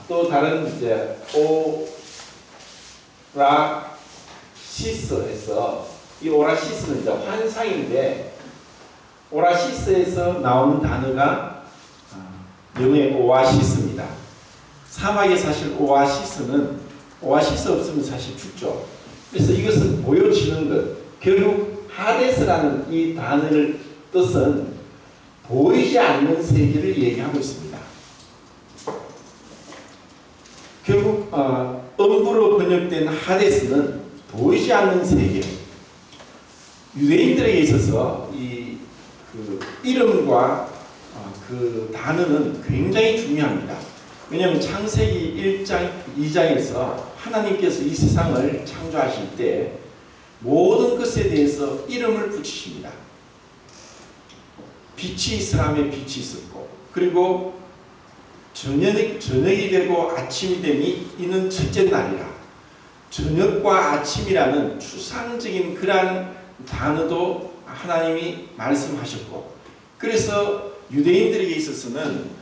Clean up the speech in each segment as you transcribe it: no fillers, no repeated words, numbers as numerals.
또 다른 이제 오라시스에서 이 오라시스는 이제 환상인데 오라시스에서 나오는 단어가 영어의 오아시스입니다. 사막에 사실 오아시스 없으면 사실 죽죠. 그래서 이것은 보여지는 것, 결국 하데스라는 이 단어를 뜻은 보이지 않는 세계를 얘기하고 있습니다. 결국 음부로 번역된 하데스는 보이지 않는 세계. 유대인들에게 있어서 그 이름과 그 단어는 굉장히 중요합니다. 왜냐하면 창세기 1장, 2장에서 하나님께서 이 세상을 창조하실 때 모든 것에 대해서 이름을 붙이십니다. 빛이 있으라면 빛이 있었고, 그리고 저녁이 되고 아침이 되니 이는 첫째 날이라. 저녁과 아침이라는 추상적인 그러한 단어도 하나님이 말씀하셨고, 그래서 유대인들에게 있어서는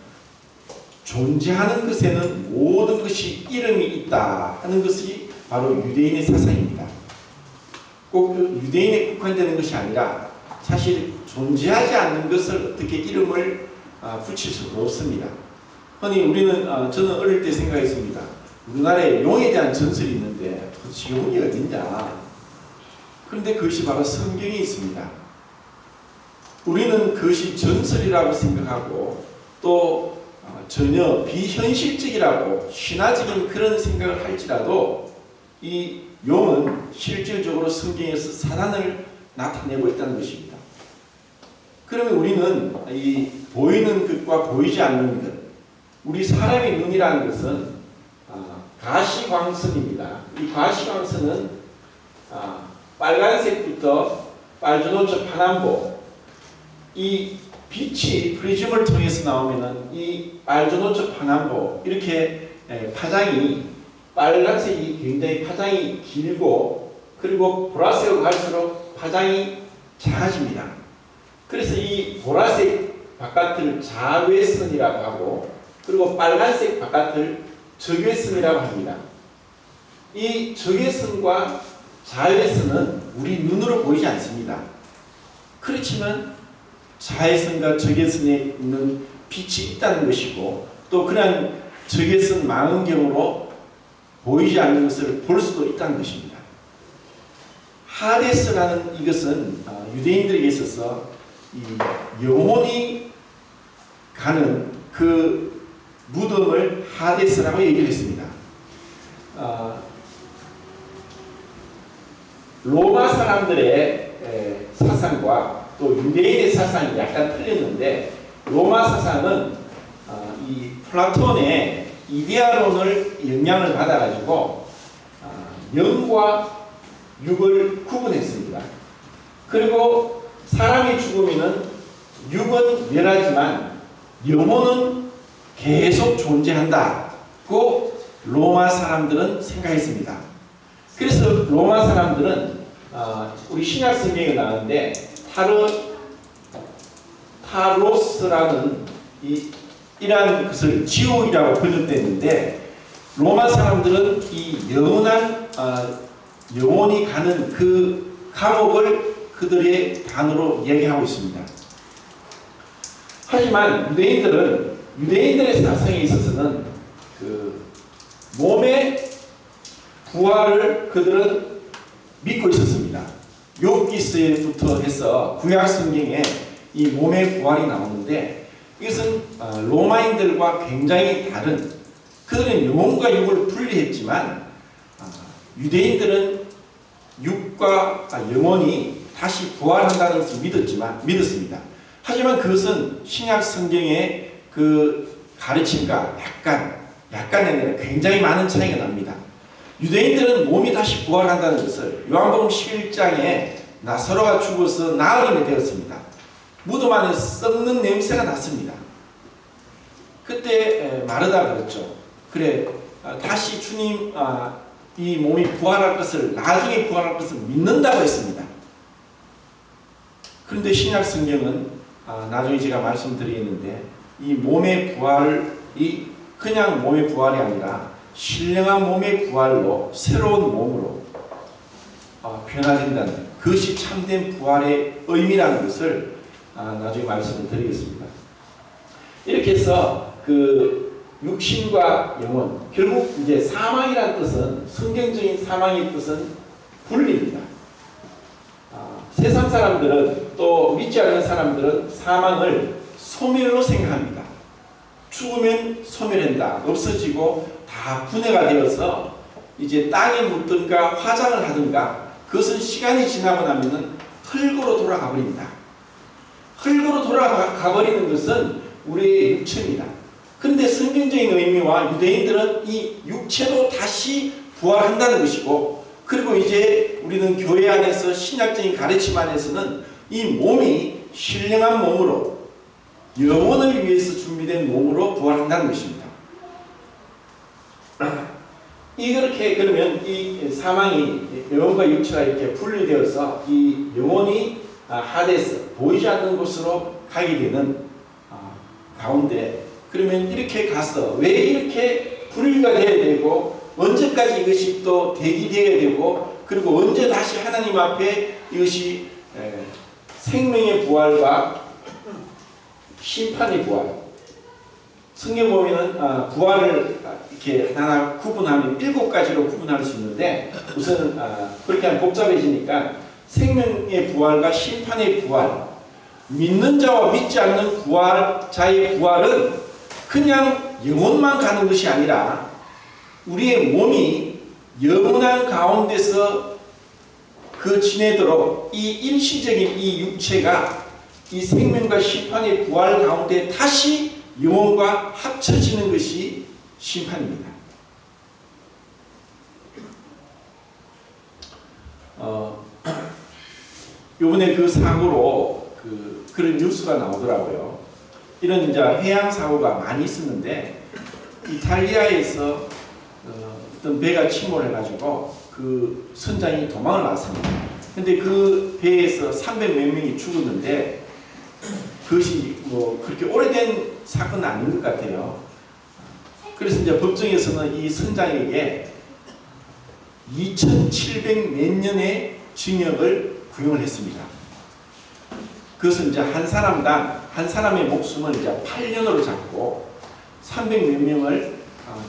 존재하는 것에는 모든 것이 이름이 있다 하는 것이 바로 유대인의 사상입니다. 꼭 유대인에 국한되는 것이 아니라 사실 존재하지 않는 것을 어떻게 이름을 붙일 수가 없습니다. 흔히 저는 어릴 때 생각했습니다. 우리나라에 용에 대한 전설이 있는데 도대체 용이 어딨냐. 그런데 그것이 바로 성경에 있습니다. 우리는 그것이 전설이라고 생각하고 또 전혀 비현실적이라고 신화적인 그런 생각을 할지라도 이 용은 실질적으로 성경에서 사단을 나타내고 있다는 것입니다. 그러면 우리는 이 보이는 것과 보이지 않는 것, 우리 사람의 눈이라는 것은 가시광선입니다. 이 가시광선은 빨간색부터 빨주노초 파남보, 이 빛이 프리즘을 통해서 나오면은 이 빨주노초 파남보 이렇게 파장이 빨간색이 굉장히 파장이 길고 그리고 보라색으로 갈수록 파장이 작아집니다. 그래서 이 보라색 바깥을 자외선이라고 하고 그리고 빨간색 바깥을 적외선이라고 합니다. 이 적외선과 자외선은 우리 눈으로 보이지 않습니다. 그렇지만 자외선과 적외선에 있는 빛이 있다는 것이고 또 그런 적외선 망원경으로 보이지 않는 것을 볼 수도 있다는 것입니다. 하데스라는 이것은 유대인들에게 있어서 이 영혼이 가는 그 무덤을 하데스라고 얘기를 했습니다. 로마 사람들의 사상과 또 유대인의 사상이 약간 틀렸는데 로마 사상은 이 플라톤의 이데아론을 영향을 받아가지고 영과 육을 구분했습니다. 그리고 사람이 죽으면 육은 멸하지만 영혼은 계속 존재한다고 로마 사람들은 생각했습니다. 그래서 로마 사람들은 우리 신약 성경에 나오는데 타로스라는 이러한 것을 지옥이라고 번역됐는데 로마 사람들은 이 영원한 영혼이 가는 그 감옥을 그들의 단어로 이야기하고 있습니다. 하지만 유대인들의 사상에 있어서는 그 몸의 부활을 그들은 믿고 있었습니다. 욥기서부터 해서 구약 성경에 이 몸의 부활이 나오는데 이것은 로마인들과 굉장히 다른 그들은 영혼과 육을 분리했지만 유대인들은 육과 영혼이 다시 부활한다는 것을 믿었습니다. 하지만 그것은 신약 성경의 그 가르침과 약간이 아니라 굉장히 많은 차이가 납니다. 유대인들은 몸이 다시 부활한다는 것을 요한복음 11장에 나사로가 죽어서 나으림이 되었습니다. 무덤 안에 썩는 냄새가 났습니다. 그때 마르다 그랬죠. 그래 다시 주님 이 몸이 부활할 것을 나중에 부활할 것을 믿는다고 했습니다. 그런데 신약 성경은 나중에 제가 말씀드리겠는데 이 몸의 부활이 그냥 몸의 부활이 아니라 신령한 몸의 부활로 새로운 몸으로 변화된다는 그것이 참된 부활의 의미라는 것을 나중에 말씀을 드리겠습니다. 이렇게 해서 그 육신과 영혼, 결국 이제 사망이라는 뜻은, 성경적인 사망의 뜻은 분리입니다. 세상 사람들은, 또 믿지 않는 사람들은 사망을 소멸로 생각합니다. 죽으면 소멸한다, 없어지고 다 분해가 되어서 이제 땅에 묻든가 화장을 하든가, 그것은 시간이 지나고 나면은 흙으로 돌아가 버립니다. 흙으로 돌아가 버리는 것은 우리의 육체입니다. 그런데 성경적인 의미와 유대인들은 이 육체도 다시 부활한다는 것이고, 그리고 이제 우리는 교회 안에서 신약적인 가르침 안에서는 이 몸이 신령한 몸으로, 영혼을 위해서 준비된 몸으로 부활한다는 것입니다. 이렇게 그러면 이 사망이 영혼과 육체가 이렇게 분리되어서 이 영혼이 하데스, 보이지 않는 곳으로 가게 되는 가운데, 그러면 이렇게 가서 왜 이렇게 분리가 되어야 되고, 언제까지 이것이 또 대기되어야 되고, 그리고 언제 다시 하나님 앞에 이것이 생명의 부활과 심판의 부활, 성경 보면은 부활을 이렇게 하나 구분하면 7가지로 구분할 수 있는데, 우선 그렇게 하면 복잡해지니까 생명의 부활과 심판의 부활, 믿는 자와 믿지 않는 부활자의 부활은 그냥 영혼만 가는 것이 아니라 우리의 몸이 영원한 가운데서 그 지내도록 이 일시적인 이 육체가 이 생명과 심판의 부활 가운데 다시 영혼과 합쳐지는 것이 심판입니다. 요번에 그 사고로 그런 뉴스가 나오더라고요. 이런 이제 해양 사고가 많이 있었는데, 이탈리아에서 어떤 배가 침몰해가지고 그 선장이 도망을 났습니다. 근데 그 배에서 300몇 명이 죽었는데, 그것이 뭐 그렇게 오래된 사건은 아닌 것 같아요. 그래서 이제 법정에서는 이 선장에게 2,700 몇 년의 징역을 구형을 했습니다. 그것은 이제 한 사람당, 한 사람의 목숨을 이제 8년으로 잡고 300 몇 명을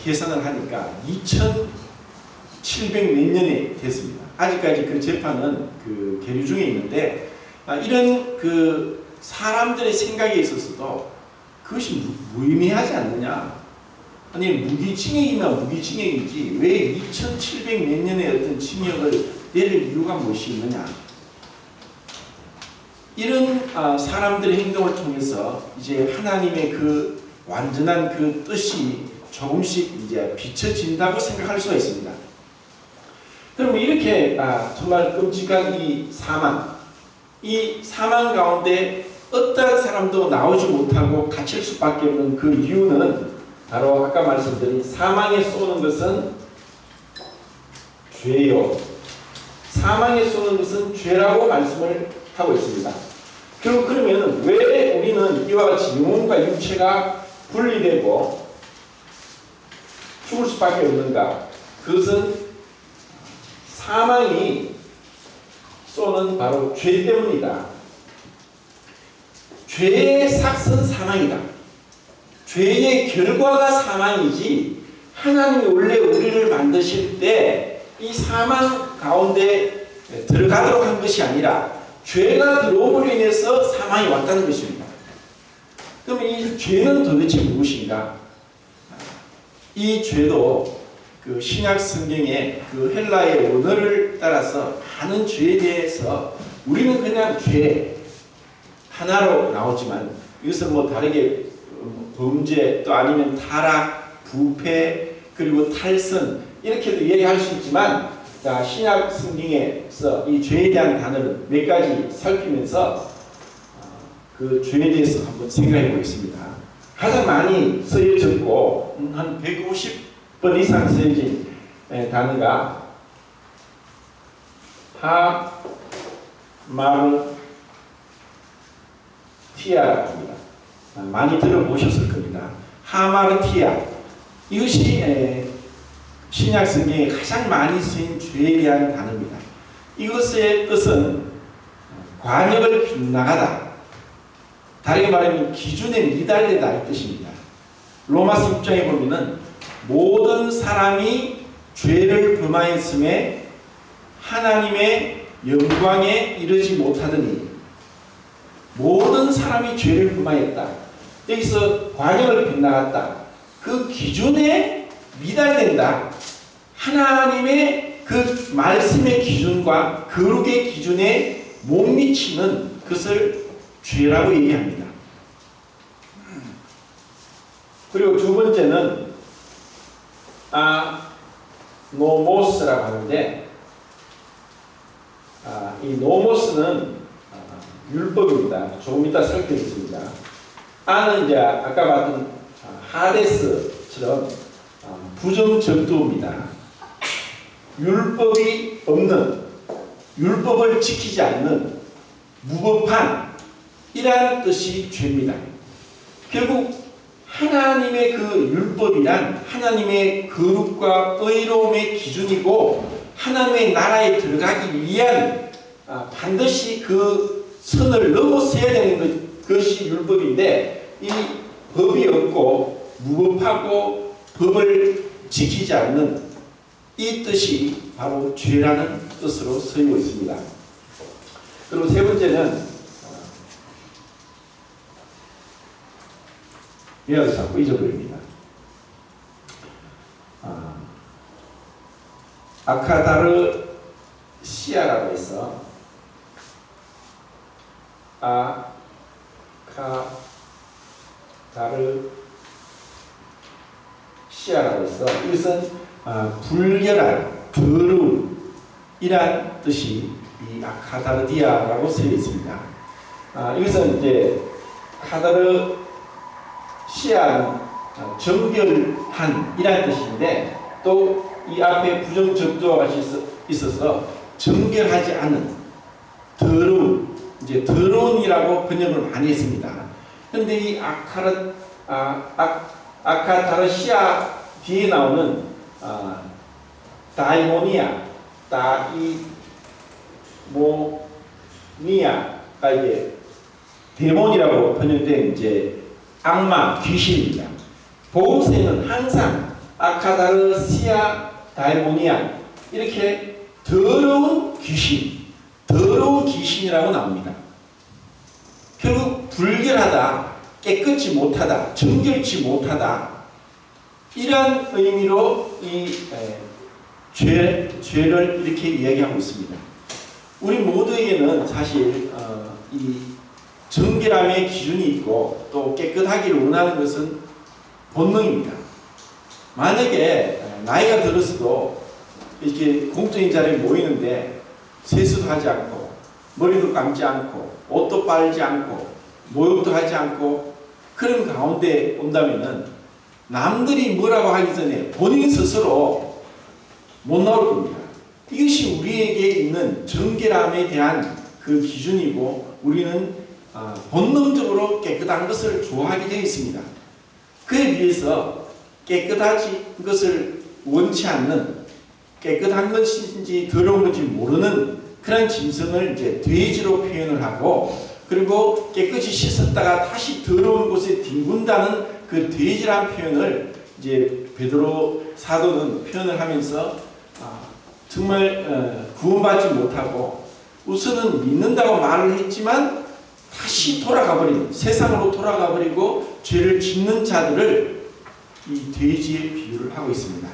계산을 하니까 2,700 몇 년이 됐습니다. 아직까지 그 재판은 계류 중에 있는데, 이런 사람들의 생각에 있어서도 그것이 무의미하지 않느냐. 아니, 무기징역이면 무기징역이지 왜 2,700 몇 년의 어떤 징역을 내릴 이유가 무엇이 있느냐. 이런 사람들의 행동을 통해서 이제 하나님의 그 완전한 그 뜻이 조금씩 이제 비춰진다고 생각할 수가 있습니다. 그러면 이렇게 정말 끔찍한 이 사망 가운데 어떠한 사람도 나오지 못하고 갇힐 수밖에 없는 그 이유는 바로 아까 말씀드린 사망에 쏘는 것은 죄요. 사망에 쏘는 것은 죄라고 말씀을 하고 있습니다. 결국 그러면 왜 우리는 이와 같이 영혼과 육체가 분리되고 죽을 수밖에 없는가? 그것은 사망이 쏘는 바로 죄 때문이다. 죄의 삭은 사망이다. 죄의 결과가 사망이지, 하나님이 원래 우리를 만드실 때 이 사망 가운데 들어가도록 한 것이 아니라 죄가 들어옴으로 인해서 사망이 왔다는 것입니다. 그러면 이 죄는 도대체 무엇인가? 이 죄도 그 신약 성경의 그 헬라의 원어를 따라서 많은 죄에 대해서 우리는 그냥 죄 하나로 나오지만, 이것은 뭐 다르게 범죄, 또 아니면 타락, 부패, 그리고 탈선, 이렇게도 이해할 수 있지만, 자, 신약 성경에서 이 죄에 대한 단어를 몇 가지 살피면서 그 죄에 대해서 한번 생각해 보겠습니다. 가장 많이 쓰여졌고 한 150번 이상 쓰여진 단어가 하마르티아라고 합니다. 많이 들어보셨을 겁니다. 하마르티아. 이것이 신약 성경에 가장 많이 쓰인 죄에 대한 단어입니다. 이것의 뜻은 관역을 빗나가다, 다르게 말하면 기준에 미달되다 이 뜻입니다. 로마서 6장에 보면은 모든 사람이 죄를 범하였음에 하나님의 영광에 이르지 못하더니, 모든 사람이 죄를 범하였다. 여기서 관역을 빗나갔다. 그 기준에 미달된다. 하나님의 그 말씀의 기준과 거룩의 기준에 못 미치는 것을 죄라고 얘기합니다. 그리고 두 번째는 노모스라고 하는데, 이 노모스는 율법입니다. 조금 이따 살펴보겠습니다. 아는 이제 아까 봤던 하데스처럼 부정적도입니다. 율법이 없는, 율법을 지키지 않는 무법한 이란 뜻이 죄입니다. 결국 하나님의 그 율법이란 하나님의 거룩과 의로움의 기준이고, 하나님의 나라에 들어가기 위한 반드시 그 선을 넘어서야 되는 것이 율법인데, 이 법이 없고 무법하고 법을 지키지 않는 이 뜻이 바로 죄라는 뜻으로 쓰이고 있습니다. 그리고 세 번째는 이라도 자꾸 잊어버립니다. 아카다르시아라고 해서 아카다르시아라고 해서 이것은 불결한, 더러운 이란 뜻이 이 아카다르디아라고 쓰여 있습니다. 이것은 이제 카다르시아는 정결한 이란 뜻인데, 또 이 앞에 부정적도가 같이 있어서 정결하지 않은, 더러운, 이제 더러운이라고 번역을 많이 했습니다. 그런데 이 아카다르시아 뒤에 나오는 다이모니아가 이게 데몬이라고 번역된 이제 악마, 귀신입니다. 복음서에는 항상 아카다르시아 다이모니아 이렇게 더러운 귀신, 더러운 귀신이라고 나옵니다. 결국 불결하다, 깨끗이 못하다, 정결치 못하다, 이런 의미로 이 죄를 이렇게 이야기하고 있습니다. 우리 모두에게는 사실 이 정결함의 기준이 있고 또 깨끗하기를 원하는 것은 본능입니다. 만약에 나이가 들었어도 이렇게 공적인 자리에 모이는데 세수도 하지 않고 머리도 감지 않고 옷도 빨지 않고 목욕도 하지 않고 그런 가운데 온다면은 남들이 뭐라고 하기 전에 본인 스스로 못 나올 겁니다. 이것이 우리에게 있는 정결함에 대한 그 기준이고, 우리는 본능적으로 깨끗한 것을 좋아하게 되어 있습니다. 그에 비해서 깨끗하지 것을 원치 않는, 깨끗한 것인지 더러운 건지 모르는 그런 짐승을 이제 돼지로 표현을 하고, 그리고 깨끗이 씻었다가 다시 더러운 곳에 뒹군다는 그 돼지란 표현을 이제 베드로 사도는 표현을 하면서 정말 구원받지 못하고 우선은 믿는다고 말을 했지만 다시 돌아가버린, 세상으로 돌아가버리고 죄를 짓는 자들을 이 돼지에 비유를 하고 있습니다.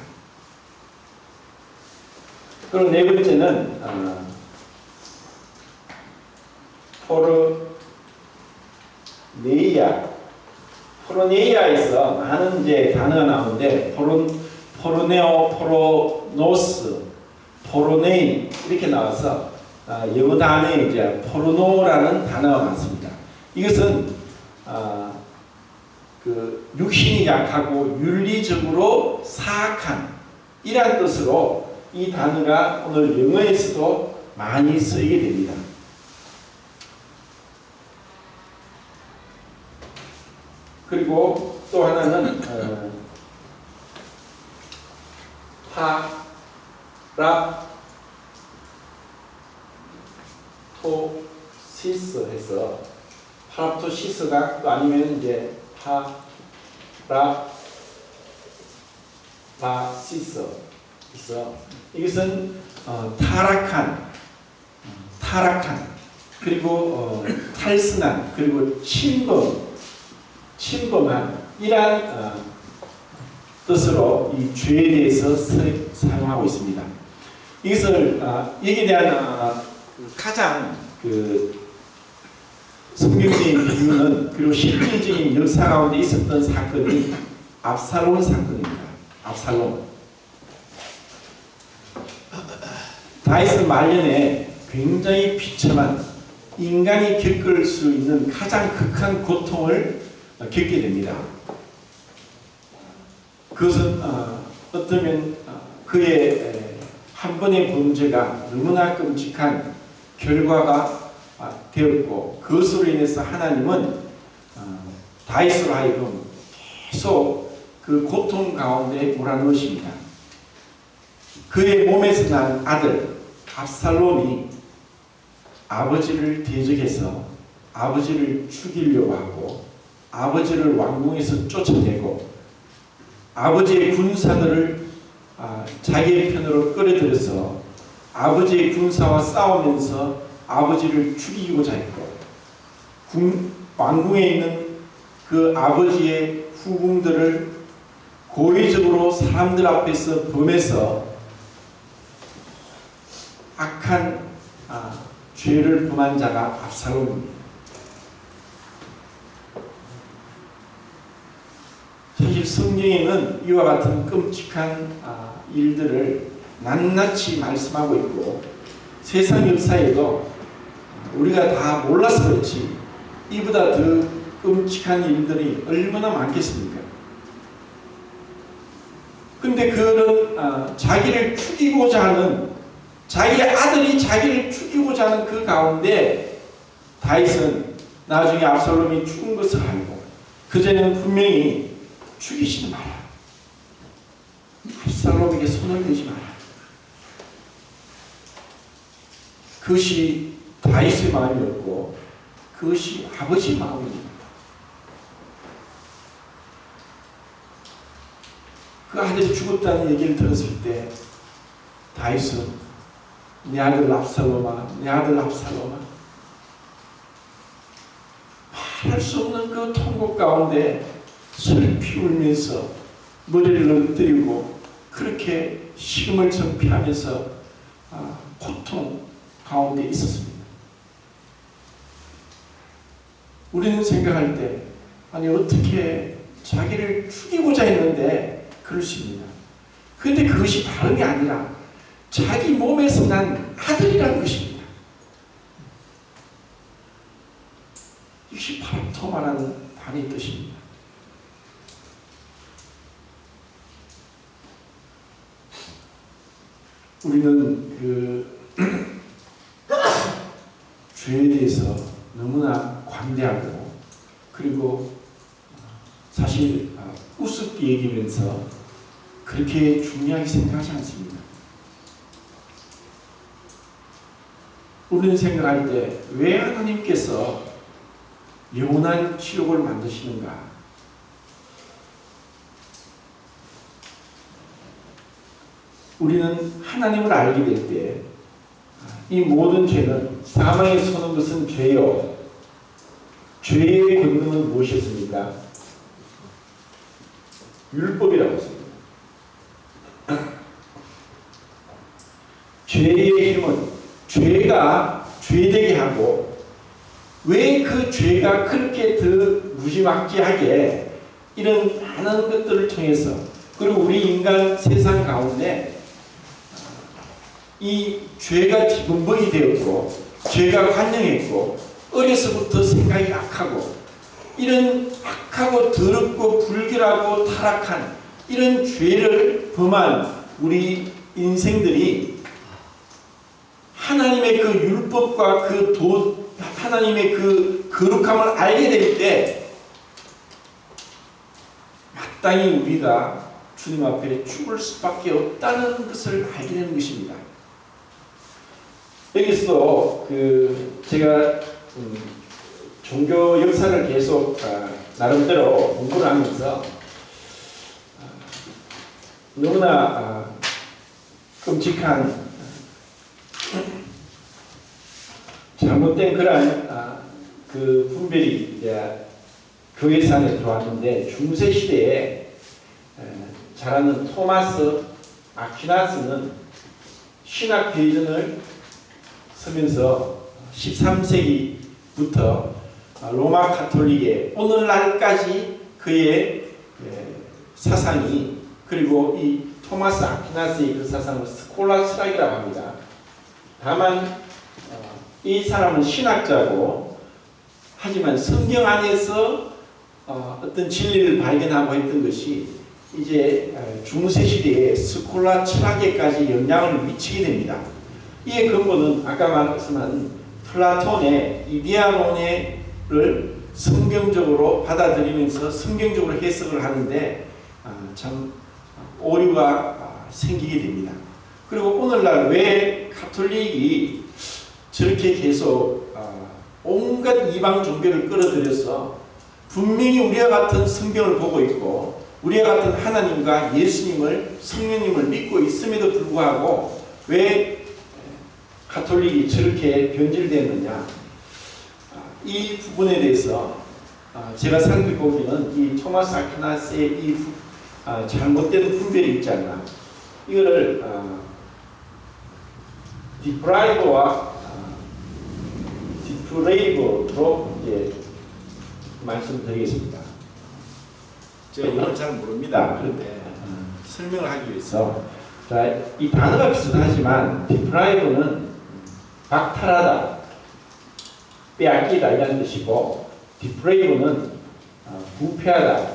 그리고 네 번째는 포르네이아에서 많은 이제 단어가 나오는데, 포르네오, 포르노스, 포르네인 이렇게 나와서 영어 단어에 이제 포르노라는 단어가 많습니다. 이것은 그 육신이 약하고 윤리적으로 사악한 이란 뜻으로 이 단어가 오늘 영어에서도 많이 쓰이게 됩니다. 그리고 또 하나는 파랍토시스 해서 파랍토시스가 또 아니면 이제 파라시스 있어. 이것은 타락한 그리고 탈선한 그리고 침범한 이러한 뜻으로 이 죄에 대해서 사용하고 있습니다. 이것을 여기에 대한 가장 성경적인 비유는 그리고 실질적인 역사 가운데 있었던 사건이 압살롬 사건입니다. 압살롬. 다윗은 말년에 굉장히 비참한 인간이 겪을 수 있는 가장 극한 고통을 겪게 됩니다. 그것은 어쩌면 그의 한 번의 범죄가 너무나 끔찍한 결과가 되었고 그것으로 인해서 하나님은 다윗으로 하여금 계속 그 고통 가운데 몰아넣으십니다. 그의 몸에서 난 아들 압살롬이 아버지를 대적해서 아버지를 죽이려고 하고 아버지를 왕궁에서 쫓아내고 아버지의 군사들을 자기의 편으로 끌어들여서 아버지의 군사와 싸우면서 아버지를 죽이고자 했고 왕궁에 있는 그 아버지의 후궁들을 고의적으로 사람들 앞에서 범해서 악한 죄를 범한 자가 압살롬입니다. 사실 성경에는 이와 같은 끔찍한 일들을 낱낱이 말씀하고 있고 세상 역사에도 우리가 다 몰라서 그렇지 이보다 더 끔찍한 일들이 얼마나 많겠습니까? 근데 그런 자기를 죽이고자 하는 자기의 아들이 자기를 죽이고자 하는 그 가운데 다윗은 나중에 압살롬이 죽은 것을 알고 그전에는 분명히 죽이지 마라. 압살롬에게 손을 대지 마라. 그것이 다윗의 마음이었고 그것이 아버지의 마음입니다. 그 아들이 죽었다는 얘기를 들었을 때 다윗은 내 아들 압살롬아, 내 아들 압살롬아 말할 수 없는 그 통곡 가운데 슬피 울면서 머리를 엎드리고 그렇게 식음을 전폐하면서 고통 가운데 있었습니다. 우리는 생각할 때 아니 어떻게 자기를 죽이고자 했는데 그렇습니다. 그런데 그것이 다른 게 아니라 자기 몸에서 난 아들이라는 것입니다. 이것이 파랍토마라는 단의 뜻입니다. 우리는 그 죄에 대해서 너무나 관대하고 그리고 사실 우습게 얘기하면서 그렇게 중요하게 생각하지 않습니다. 우리는 생각할 때 왜 하나님께서 영원한 지옥을 만드시는가? 우리는 하나님을 알게 될 때 이 모든 죄는 사망에 서는 것은 죄요. 죄의 권능은 무엇이었습니까? 율법이라고 했습니다. 죄의 힘은 죄가 죄되게 하고 왜 그 죄가 그렇게 더 무지막지하게 이런 많은 것들을 통해서 그리고 우리 인간 세상 가운데 이 죄가 기본복이 되었고 죄가 관영했고 어려서부터 생각이 악하고 이런 악하고 더럽고 불결하고 타락한 이런 죄를 범한 우리 인생들이 하나님의 그 율법과 하나님의 그 거룩함을 알게 될 때 마땅히 우리가 주님 앞에 죽을 수밖에 없다는 것을 알게 되는 것입니다. 여기서도 제가 종교 역사를 계속 나름대로 공부를 하면서 너무나 끔찍한 잘못된 그러한 그 분별이 이제 교회사 안에 들어왔는데, 중세 시대에 잘 아는 토마스 아퀴나스는 신학 대전을 서면서 13세기부터 로마 가톨릭의 오늘날까지 그의 사상이, 그리고 이 토마스 아퀴나스의 그 사상을 스콜라 철학이라고 합니다. 다만 이 사람은 신학자고, 하지만 성경 안에서 어떤 진리를 발견하고 했던 것이 이제 중세 시대의 스콜라 철학에까지 영향을 미치게 됩니다. 이의 근본은 아까 말씀한 플라톤의 이데아론을 성경적으로 받아들이면서 성경적으로 해석을 하는데 참 오류가 생기게 됩니다. 그리고 오늘날 왜 가톨릭이 저렇게 계속 온갖 이방 종교를 끌어들여서 분명히 우리와 같은 성경을 보고 있고 우리와 같은 하나님과 예수님을, 성령님을 믿고 있음에도 불구하고 왜 가톨릭이 저렇게 변질되었느냐, 이 부분에 대해서 제가 살펴보기는 이 토마스 아퀴나스의 이 잘못된 분별이 있지 않나, 이거를 디프라이브와 디프레이브로 이제 말씀드리겠습니다. 제가 이걸 잘 모릅니다. 그런데 설명을 하기 위해서, 자, 이 단어가 비슷하지만 디프라이브는 박탈하다, 빼앗기다 이라는 뜻이고, 디프레이브는 부패하다,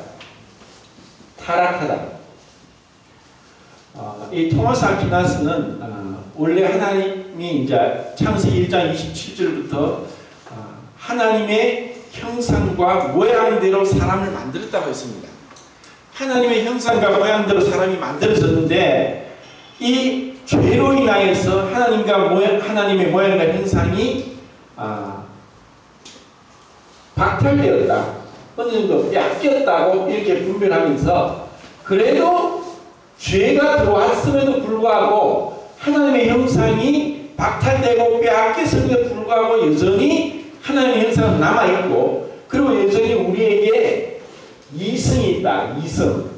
타락하다. 이 토마스 아퀴나스는 원래 하나님이 이제 창세기 1장 27절부터 하나님의 형상과 모양대로 사람을 만들었다고 했습니다. 하나님의 형상과 모양대로 사람이 만들어졌는데, 이 죄로 인하여서 하나님의 모양과 형상이 박탈되었다, 어느 정도 뺏겼다고 이렇게 분별하면서, 그래도 죄가 들어왔음에도 불구하고 하나님의 형상이 박탈되고 빼앗겼음에도 불구하고 여전히 하나님의 형상은 남아있고, 그리고 여전히 우리에게 이성이 있다. 이성.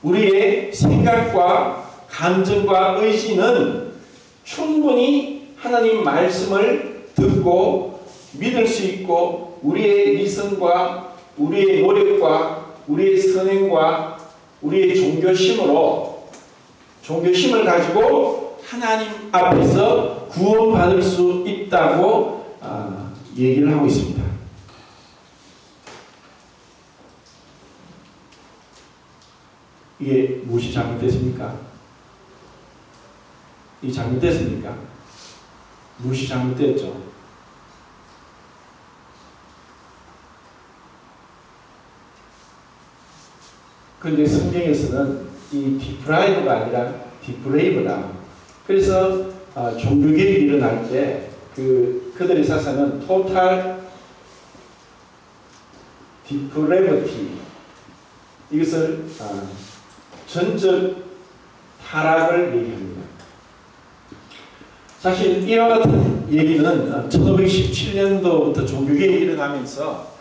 우리의 생각과 감정과 의지는 충분히 하나님 말씀을 듣고 믿을 수 있고, 우리의 이성과 우리의 노력과 우리의 선행과 우리의 종교심을 가지고 하나님 앞에서 구원받을 수 있다고 얘기를 하고 있습니다. 이게 무엇이 잘못됐습니까? 이 잘못됐습니까? 무엇이 잘못됐죠? 그런데 성경에서는 이 디프라이브가 아니라 디프레이브다. 그래서 종교개혁이 일어날 때 그들의 사상은 토탈 디프레버티, 이것을 전적 타락을 얘기합니다. 사실 이와 같은 얘기는 1517년도부터 종교개혁이 일어나면서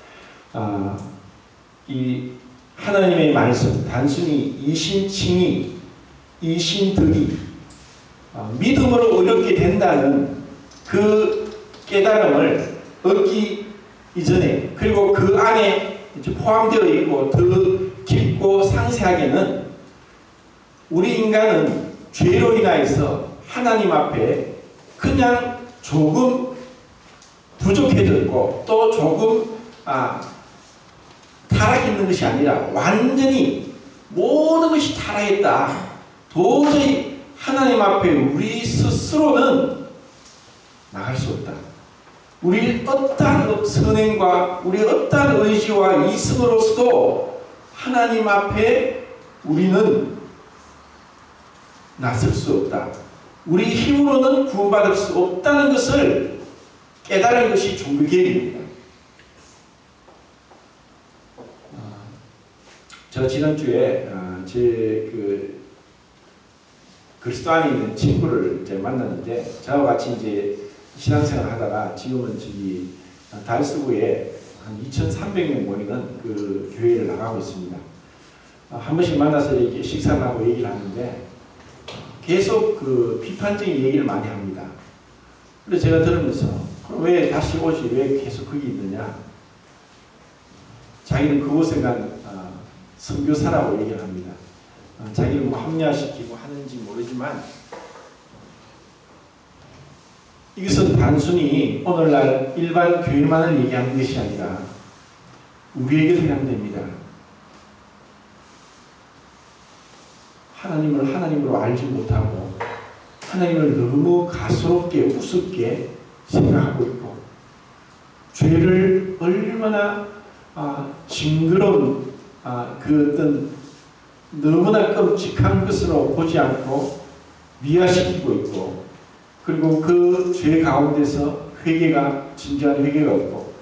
이 하나님의 말씀, 단순히 이신칭의, 이신득이 믿음으로 얻게 된다는 그 깨달음을 얻기 이전에, 그리고 그 안에 포함되어 있고 더 깊고 상세하게는 우리 인간은 죄로 인하여서 하나님 앞에 그냥 조금 부족해졌고 또 조금 타락했는 것이 아니라 완전히 모든 것이 타락했다. 도저히 하나님 앞에 우리 스스로는 나갈 수 없다. 우리 어떠한 선행과 우리 어떠한 의지와 이성으로서도 하나님 앞에 우리는 나설 수 없다. 우리 힘으로는 구원받을 수 없다는 것을 깨달은 것이 종교개혁입니다. 저 지난주에 제 그리스도 안에 있는 친구를 이제 만났는데, 저와 같이 이제 신앙생활 하다가 지금은 저기 달서구에 한 2,300명 모이는 그 교회를 나가고 있습니다. 한 번씩 만나서 이렇게 식사를 하고 얘기를 하는데 계속 그 비판적인 얘기를 많이 합니다. 그래서 제가 들으면서 왜 다시 오지, 왜 계속 거기 있느냐, 자기는 그곳에 간 선교사라고 얘기를 합니다. 자기를 뭐 합리화시키고 하는지 모르지만 이것은 단순히 오늘날 일반 교회만을 얘기하는 것이 아니라 우리에게도 해당됩니다. 하나님을 하나님으로 알지 못하고 하나님을 너무 가소롭게 우습게 생각하고 있고, 죄를 얼마나 징그러운 그 어떤 너무나 끔찍한 것으로 보지 않고 미화시키고 있고, 그리고 그 죄 가운데서 회개가, 진정한 회개가 없고,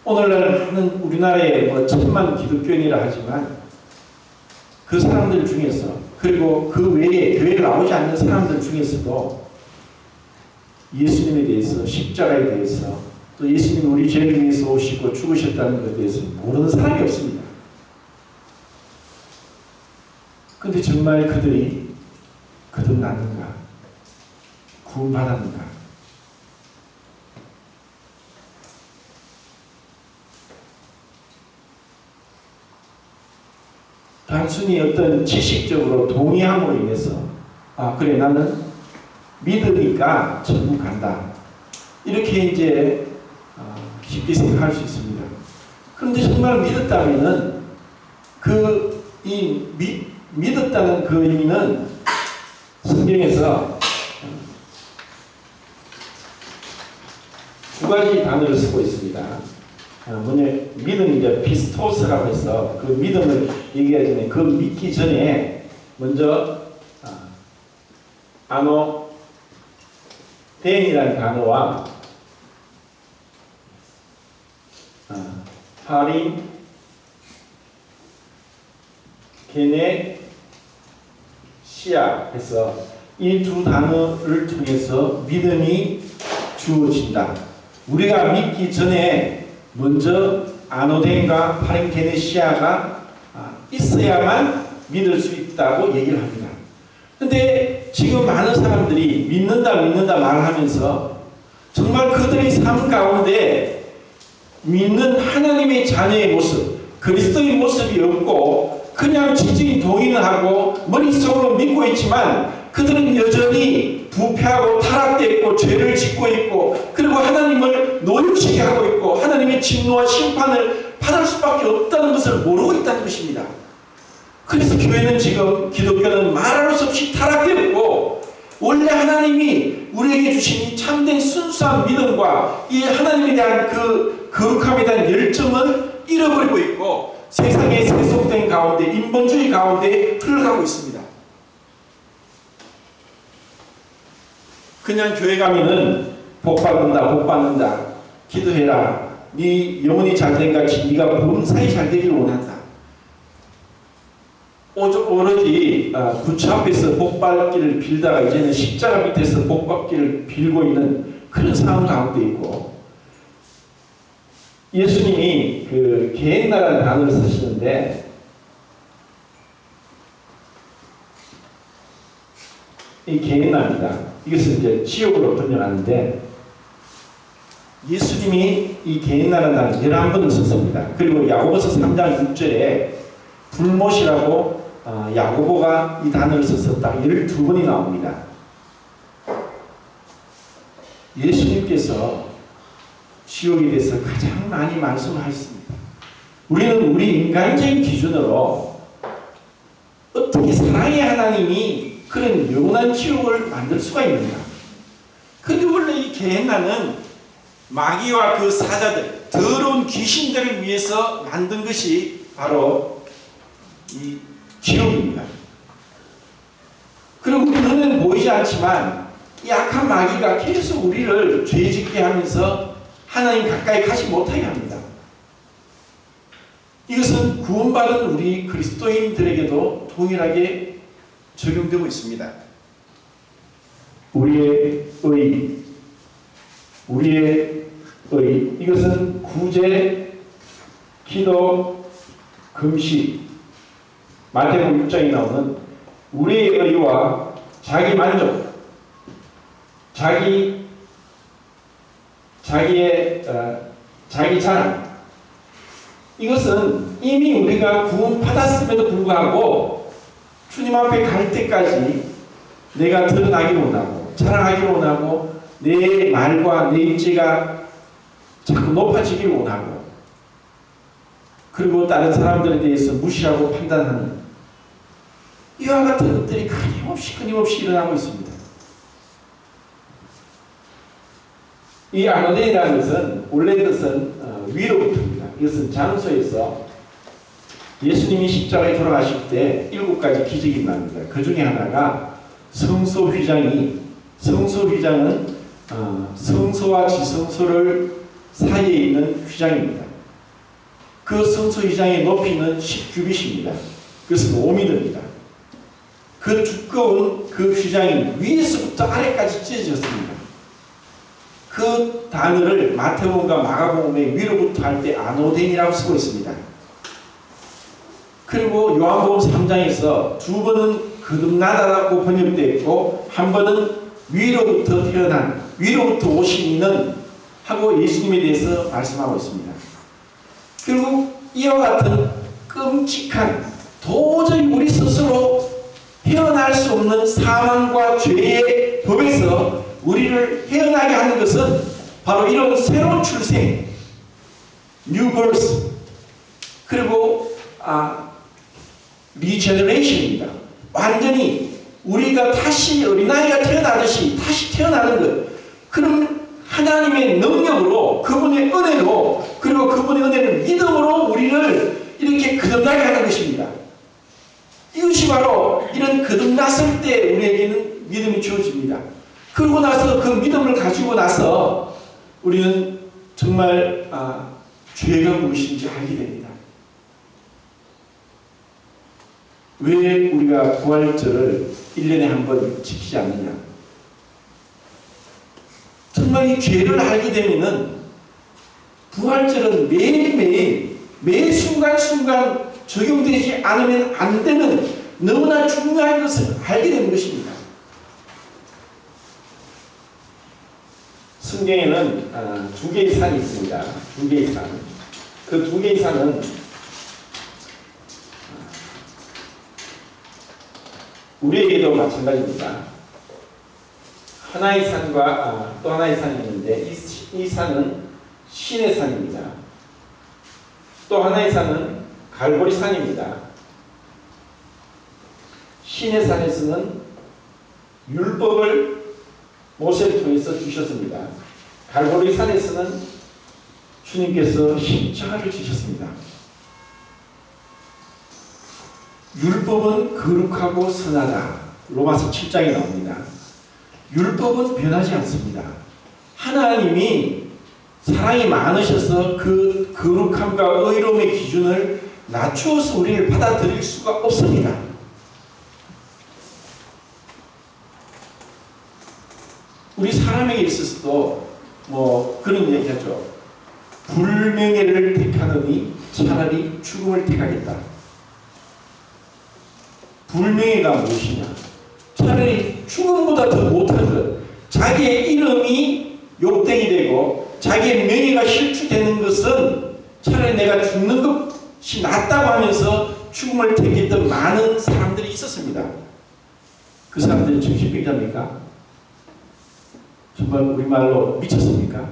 오늘날 하는 우리나라에 뭐 1,000만 기독교인이라 하지만 그 사람들 중에서, 그리고 그 외에 교회를 나오지 않는 사람들 중에서도 예수님에 대해서, 십자가에 대해서, 또 예수님이 우리 죄를 위해서 오시고 죽으셨다는 것에 대해서 모르는 사람이 없습니다. 그런데 정말 그들이 거듭났는가? 구원받았는가? 단순히 어떤 지식적으로 동의함으로 인해서 그래, 나는 믿으니까 천국 간다, 이렇게 이제 쉽게 생각할 수 있습니다. 그런데 정말 믿었다면은 믿었다는 그 의미는 성경에서 두 가지 단어를 쓰고 있습니다. 뭐냐, 믿음이 이제 피스토스라고 해서 그 믿음을 얘기하기 전에, 그 믿기 전에 먼저 아노덴이라는 단어와 하림 게네시아 해서 이 두 단어를 통해서 믿음이 주어진다. 우리가 믿기 전에 먼저 아노덴과 하림 게네시아가 있어야만 믿을 수 있다고 얘기를 합니다. 근데 지금 많은 사람들이 믿는다 말을 하면서 정말 그들의 삶 가운데 믿는 하나님의 자녀의 모습, 그리스도의 모습이 없고 그냥 지적인 동의는 하고 머릿속으로 믿고 있지만 그들은 여전히 부패하고 타락되어 죄를 짓고 있고, 그리고 하나님을 노역시게 하고 있고 하나님의 진노와 심판을 받을 수밖에 없다는 것을 모르고 있다는 것입니다. 그래서 교회는 지금, 기독교는 말할 수 없이 타락되었고, 원래 하나님이 우리에게 주신 이 참된 순수한 믿음과 이 하나님에 대한 그 거룩함에 대한 열정을 잃어버리고 있고 세상의 세속된 가운데, 인본주의 가운데 흘러가고 있습니다. 그냥 교회 가면은 복 받는다, 기도해라, 네 영혼이 잘된 같이 네가 범사에 잘 되기를 원한다. 오로지 부처 앞에서 복 받기를 빌다가 이제는 십자가 밑에서 복 받기를 빌고 있는 그런 상황 가운데 있고, 예수님이 그 게hen나라는 단어를 쓰시는데, 이 게hen나입니다. 이것은 이제 지옥으로 번역하는데, 예수님이 이 게hen나라는 단어 11번을 썼습니다. 그리고 야고보서 3장 6절에 불못이라고 야고보가 이 단어를 썼다 12번이 나옵니다. 예수님께서 지옥에 대해서 가장 많이 말씀하셨습니다. 우리는 우리 인간적인 기준으로 어떻게 사랑의 하나님이 그런 영원한 지옥을 만들 수가 있는가? 근데 원래 이 게hen나는 마귀와 그 사자들, 더러운 귀신들을 위해서 만든 것이 바로 이 지옥입니다. 그리고 눈에는 보이지 않지만 이 악한 마귀가 계속 우리를 죄짓게 하면서 하나님 가까이 가지 못하게 합니다. 이것은 구원받은 우리 그리스도인들에게도 동일하게 적용되고 있습니다. 우리의 의, 이것은 구제, 기도, 금식, 마태복음 6장에 나오는 우리의 의와 자기 만족, 자기 자랑, 이것은 이미 우리가 구원받았음에도 불구하고 주님 앞에 갈 때까지 내가 드러나기를 원하고 자랑하기를 원하고 내 말과 내 입지가 자꾸 높아지기를 원하고 그리고 다른 사람들에 대해서 무시하고 판단하는 이와 같은 것들이 끊임없이 일어나고 있습니다. 이 아노덴이라는 것은 원래 뜻은 위로부터입니다. 이것은 장소에서 예수님이 십자가에 돌아가실 때 7가지 기적이 일어납니다. 그 중에 하나가 성소휘장은 성소와 지성소를 사이에 있는 휘장입니다. 그 성소휘장의 높이는 10규빗입니다. 그것은 5m입니다. 그 두꺼운 그 휘장이 위에서부터 아래까지 찢어졌습니다. 그 단어를 마태복음과 마가복음의 위로부터 할 때 아노덴이라고 쓰고 있습니다. 그리고 요한복음 3장에서 두 번은 거듭나다라고 번역되어 있고 한 번은 위로부터 태어난, 위로부터 오신 이는 하고 예수님에 대해서 말씀하고 있습니다. 그리고 이와 같은 끔찍한 도저히 우리 스스로 헤어날 수 없는 사망과 죄의 법에서 우리를 헤어나게 하는 것은 바로 이런 새로운 출생, New Birth, 그리고 Regeneration입니다. 완전히 우리가 다시 어린아이가 태어나듯이 다시 태어나는 것. 그럼 하나님의 능력으로, 그분의 은혜로, 그리고 그분의 은혜를 믿음으로 우리를 이렇게 거듭나게 하는 것입니다. 이것이 바로 이런 거듭났을 때 우리에게는 믿음이 주어집니다. 그러고 나서 그 믿음을 가지고 나서 우리는 정말 죄가 무엇인지 알게 됩니다. 왜 우리가 부활절을 1년에 한 번 지키지 않느냐? 정말 이 죄를 알게 되면은 부활절은 매일매일 매 순간순간 적용되지 않으면 안 되는 너무나 중요한 것을 알게 되는 것입니다. 성경에는 두 개의 산이 있습니다. 두 개의 산. 그 두 개의 산은 우리에게도 마찬가지입니다. 하나의 산과 또 하나의 산이 있는데 이 산은 신의 산입니다. 또 하나의 산은 갈보리 산입니다. 신의 산에서는 율법을 모세를 통해서 주셨습니다. 갈보리 산에서는 주님께서 십자가를 주셨습니다. 율법은 거룩하고 선하다. 로마서 7장에 나옵니다. 율법은 변하지 않습니다. 하나님이 사랑이 많으셔서 그 거룩함과 의로움의 기준을 낮추어서 우리를 받아들일 수가 없습니다. 우리 사람에게 있어서도 그런 얘기하죠. 불명예를 택하느니 차라리 죽음을 택하겠다. 불명예가 무엇이냐? 차라리 죽음보다 더 못한 것, 자기의 이름이 욕되게 되고 자기의 명예가 실추되는 것은 차라리 내가 죽는 것이 낫다고 하면서 죽음을 택했던 많은 사람들이 있었습니다. 그 사람들이 정신병자입니까? 정말 우리말로 미쳤습니까?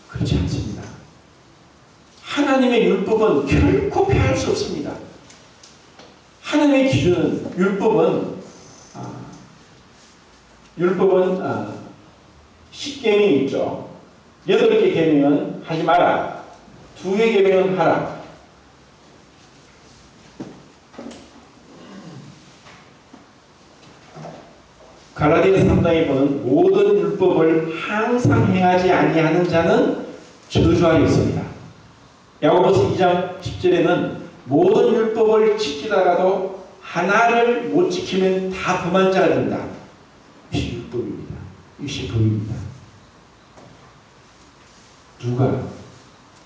그렇지 않습니다. 하나님의 율법은 결코 폐할 수 없습니다. 하나님의 기준은 율법은 10계명이 있죠. 8개 계명은 하지 마라. 2개 계명은 하라. 갈라디아 3장에 보는 모든 율법을 항상 행하지 아니하는 자는 저주하여 있습니다. 야고보서 2장 10절에는 모든 율법을 지키다가도 하나를 못 지키면 다 범한 자가 된다. 이것이 율법입니다. 이것이 법입니다. 누가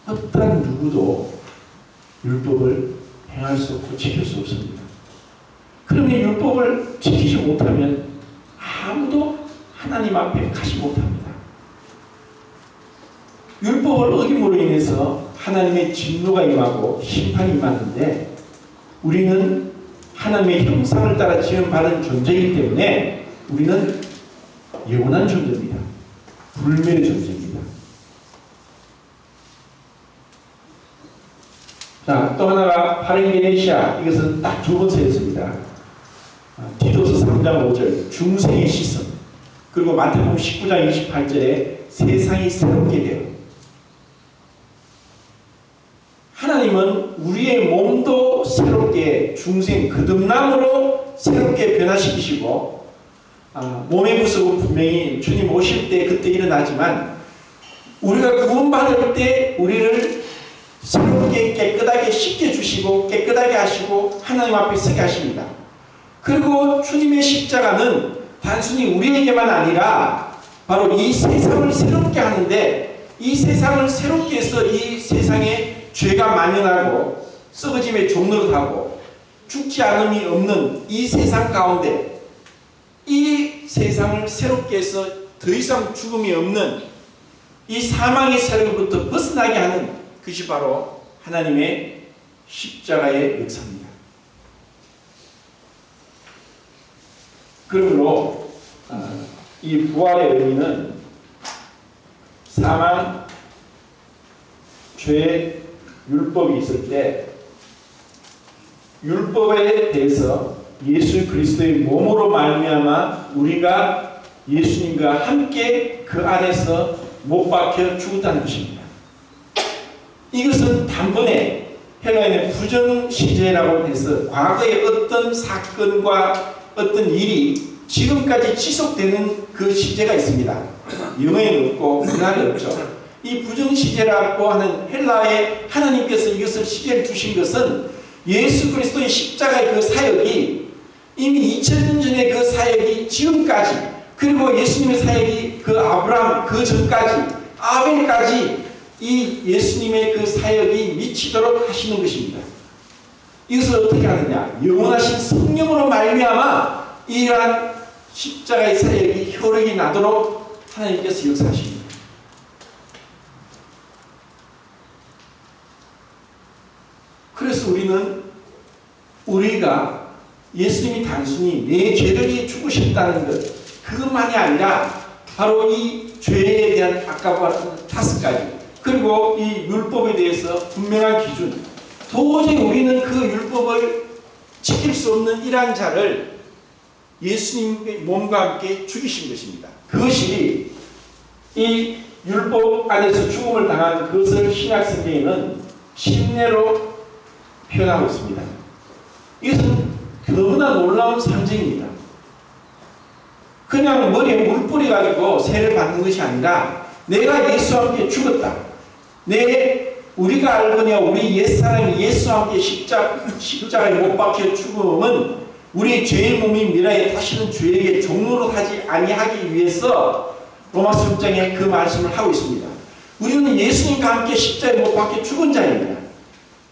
어떤 누구도 율법을 행할 수 없고 지킬 수 없습니다. 그러면 율법을 지키지 못하면 아무도 하나님 앞에 가지 못합니다. 율법을 어김으로 인해서 하나님의 진노가 임하고 심판이 임하는데 우리는 하나님의 형상을 따라 지음받은 존재이기 때문에 우리는 영원한 존재입니다. 불멸의 존재입니다. 자, 또 하나가 파랭게네시아, 이것은 딱 두 번 쓰였습니다. 디도서 3장 5절 중생의 시선, 그리고 마태복음 19장 28절에 세상이 새롭게 되어. 하나님은 우리의 몸도 새롭게 중생 거듭남으로 새롭게 변화시키시고 몸의 구속은 분명히 주님 오실 때 그때 일어나지만 우리가 구원받을 때 우리를 새롭게 깨끗하게 씻겨주시고 깨끗하게 하시고 하나님 앞에 서게 하십니다. 그리고 주님의 십자가는 단순히 우리에게만 아니라 바로 이 세상을 새롭게 하는데 이 세상을 새롭게 해서 이 세상에 죄가 만연하고 썩어짐의 종노릇하고 죽지 않음이 없는 이 세상 가운데 이 세상을 새롭게 해서 더 이상 죽음이 없는 이 사망의 세력으로부터 벗어나게 하는 그것이 바로 하나님의 십자가의 역사입니다. 그러므로 이 부활의 의미는 사망, 죄, 율법이 있을 때 율법에 대해서 예수 그리스도의 몸으로 말미암아 우리가 예수님과 함께 그 안에서 못 박혀 죽었다는 것입니다. 이것은 단번에 헬라인의 부정시제라고 해서 과거의 어떤 사건과 어떤 일이 지금까지 지속되는 그 시제가 있습니다. 영어에는 없고 문화에 없죠. 이 부정시제라고 하는 헬라의 하나님께서 이것을 시제를 주신 것은 예수 그리스도의 십자가의 그 사역이 이미 2000년 전의 그 사역이 지금까지 그리고 예수님의 사역이 그 아브라함 그 전까지 아벨까지 이 예수님의 그 사역이 미치도록 하시는 것입니다. 이것을 어떻게 하느냐? 영원하신 성령으로 말미암아 이러한 십자가의 사역이 효력이 나도록 하나님께서 역사하십니다. 그래서 우리가 예수님이 단순히 내 죄를 위해 죽으셨다는 것 그것만이 아니라 바로 이 죄에 대한 아까 말한 5가지 그리고 이 율법에 대해서 분명한 기준 도저히 우리는 그 율법을 지킬 수 없는 이러한 자를 예수님의 몸과 함께 죽이신 것입니다. 그것이 이 율법 안에서 죽음을 당한 그것을 신약성경에는 침례로 표현하고 있습니다. 이것은 너무나 놀라운 상징입니다. 그냥 머리에 물 뿌려가지고 세를 받는 것이 아니라 내가 예수와 함께 죽었다. 우리가 알거니와 우리 옛사람이 예수와 함께 십자가에 못 박혀 죽음은 우리 죄의 몸이 미라에 다시는 죄에게 종노릇하지 아니하기 위해서 로마서 6장에 그 말씀을 하고 있습니다. 우리는 예수님과 함께 십자가에 못 박혀 죽은 자입니다.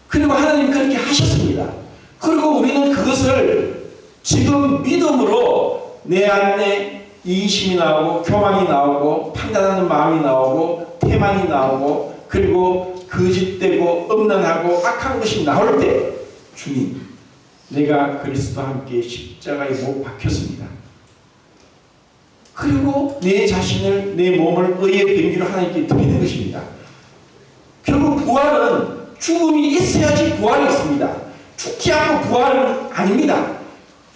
그리고 하나님 그렇게 하셨습니다. 그리고 우리는 그것을 지금 믿음으로 내 안에 이기심이 나오고 교만이 나오고 판단하는 마음이 나오고 태만이 나오고 그리고 거짓되고 음란하고 악한 것이 나올 때 주님 내가 그리스도와 함께 십자가에 못 박혔습니다. 그리고 내 자신을 내 몸을 의의 병기로 하나님께 드리는 것입니다. 결국 부활은 죽음이 있어야지 부활이 있습니다. 죽지 않고 부활은 아닙니다.